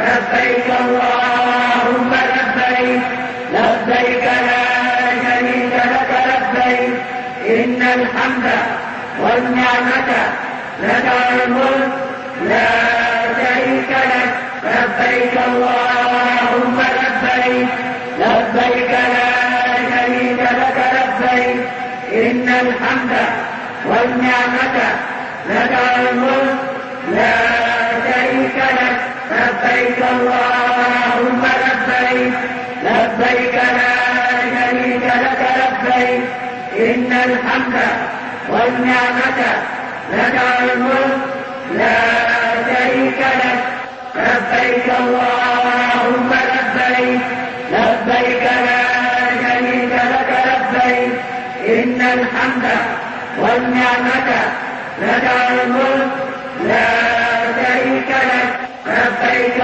لبيك اللهم لبيك لبيك لا شريك لك لبيك إن الحمد والنعمة لك والملك لا شريك لك لبيك اللهم لبيك لبيك لا شريك لك لبيك إن الحمد والنعمة لك والملك لا شريك لك لبيك اللهم لبيك لبيك لا شريك لك لبيك إن الحمد والنعمة لك والملك لا شريك لك لبيك اللهم لبيك لبيك لا شريك لك لبيك إن الحمد والنعمة لك والملك لا شريك لك لبيك